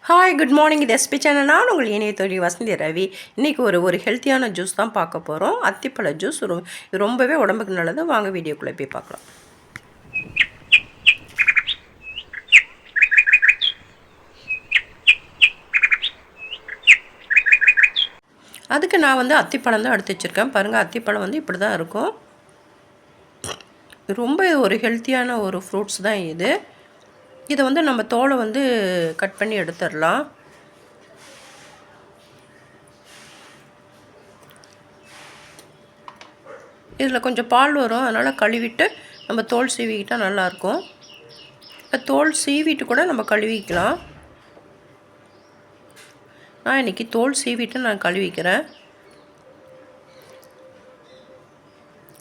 Hi good morning. இது SP channel. நான் உங்கள் இணைய தோழி வசந்தி ரவி. இன்றைக்கி ஒரு ஹெல்த்தியான ஜூஸ் தான் பார்க்க போகிறோம். அத்திப்பழ ஜூஸ் ரொம்பவே உடம்புக்கு நல்லது. வாங்க வீடியோக்குள்ளே போய் பார்க்கலாம். அதுக்கு நான் அத்திப்பழம் தான் எடுத்து வச்சுருக்கேன். பாருங்கள், அத்திப்பழம் இப்படி தான் இருக்கும். ரொம்ப ஒரு ஹெல்த்தியான ஒரு ஃப்ரூட்ஸ் தான் இது. இதை நம்ம தோலை கட் பண்ணி எடுத்துடலாம். இதில் கொஞ்சம் பால் வரும், அதனால் கழுவிட்டு நம்ம தோல் சீவிக்கிட்டால் நல்லாயிருக்கும். தோல் சீவிட்டு கூட நம்ம கழுவிக்கலாம். நான் இன்றைக்கி தோல் சீவிட்டு நான் கழுவிக்கிறேன்.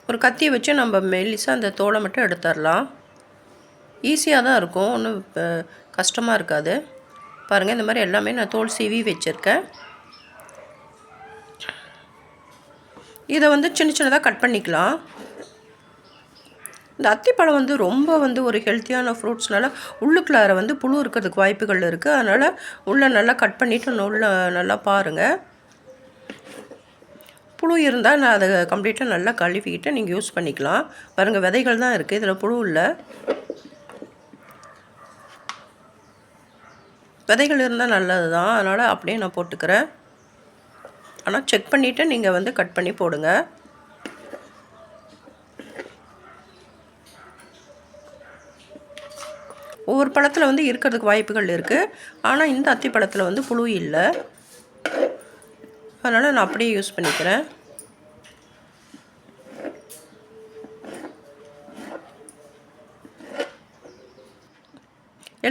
ஒரு கத்தியை வச்சு நம்ம மெல்லிசாக அந்த தோலை மட்டும் எடுத்துடலாம். ஈஸியாக தான் இருக்கும், ஒன்றும் கஷ்டமாக இருக்காது. பாருங்கள், இந்த மாதிரி எல்லாமே நான் தோல் சீவி வச்சுருக்கேன். இதை சின்ன சின்னதாக கட் பண்ணிக்கலாம். இந்த அத்திப்பழம் ரொம்ப ஒரு ஹெல்த்தியான ஃப்ரூட்ஸ்னால உள்ளுக்குள்ளார புழு இருக்கிறதுக்கு வாய்ப்புகள் இருக்குது. அதனால் உள்ளே நல்லா கட் பண்ணிவிட்டு உள்ளே நல்லா பாருங்கள். புழு இருந்தால் நான் அதை கம்ப்ளீட்டாக நல்லா கழுவிக்கிட்டு நீங்கள் யூஸ் பண்ணிக்கலாம். பாருங்கள், விதைகள் தான் இருக்குது, இதில் புழு இல்லை. விதைகள் இருந்தால் நல்லது தான், அதனால் அப்படியே நான் போட்டுக்கிறேன். ஆனால் செக் பண்ணிவிட்டு நீங்கள் கட் பண்ணி போடுங்க. ஒவ்வொரு பழத்தில் இருக்கிறதுக்கு வாய்ப்புகள் இருக்குது. ஆனால் இந்த அத்திப்பழத்தில் புழு இல்லை, அதனால் நான் அப்படியே யூஸ் பண்ணிக்கிறேன்.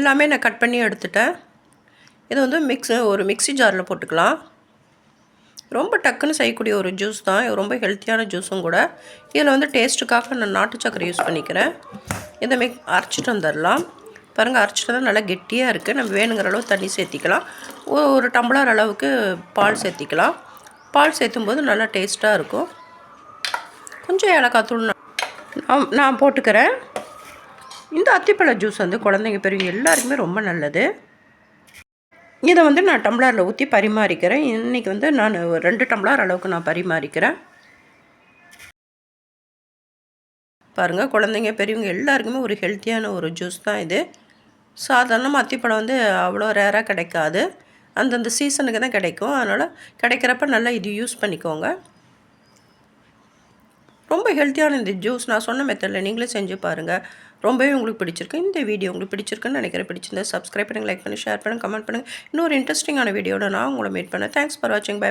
எல்லாமே நான் கட் பண்ணி எடுத்துட்டேன். இதை ஒரு மிக்ஸி ஜாரில் போட்டுக்கலாம். ரொம்ப டக்குன்னு செய்யக்கூடிய ஒரு ஜூஸ் தான், ரொம்ப ஹெல்த்தியான ஜூஸும் கூட. இதில் டேஸ்ட்டுக்காக நான் நாட்டு சக்கரை யூஸ் பண்ணிக்கிறேன். இதை அரைச்சிட்டு வந்துடலாம். பாருங்கள், அரைச்சிட்டு தான் நல்லா கெட்டியாக இருக்குது. நம்ம வேணுங்கிற அளவு தண்ணி சேர்த்திக்கலாம். ஒரு டம்ளர் அளவுக்கு பால் சேர்த்திக்கலாம். பால் சேர்த்தும்போது நல்லா டேஸ்ட்டாக இருக்கும். கொஞ்சம் ஏலக்காய் தூள் நான் போட்டுக்கிறேன். இந்த அத்திப்பழ ஜூஸ் குழந்தைங்க பெரியவங்க எல்லாருக்குமே ரொம்ப நல்லது. இதை நான் டம்ளரில் ஊற்றி பரிமாறிக்கிறேன். இன்றைக்கி நான் 2 டம்ளர் அளவுக்கு நான் பரிமாறிக்கிறேன். பாருங்கள், குழந்தைங்க பெரியவங்க எல்லாருக்குமே ஒரு ஹெல்த்தியான ஒரு ஜூஸ் தான் இது. சாதாரணமாக அத்திப்பழம் அவ்வளோ ரேராக கிடைக்காது, அந்தந்த சீசனுக்கு தான் கிடைக்கும். அதனால் கிடைக்கிறப்ப நல்லா இது யூஸ் பண்ணிக்கோங்க. ரொம்ப ஹெல்த்தியான இந்த ஜூஸ் நான் சொன்ன மெத்தடில் நீங்களே செஞ்சு பாருங்கள். ரொம்பவே உங்களுக்கு பிடிச்சிருக்கு. இந்த வீடியோ உங்களுக்கு பிடிச்சிருக்குன்னு நினைக்கிறேன். பிடிச்சிருந்தா சப்ஸ்கிரைப் பண்ணுங்கள், லைக் பண்ணி, ஷேர் பண்ணுங்கள், கமெண்ட் பண்ணுங்கள். இன்னொரு இன்ட்ரெஸ்டிங்கான வீடியோட நான் உங்களை மீட் பண்ணேன். தேங்க்ஸ் ஃபார் வாட்சிங். பை.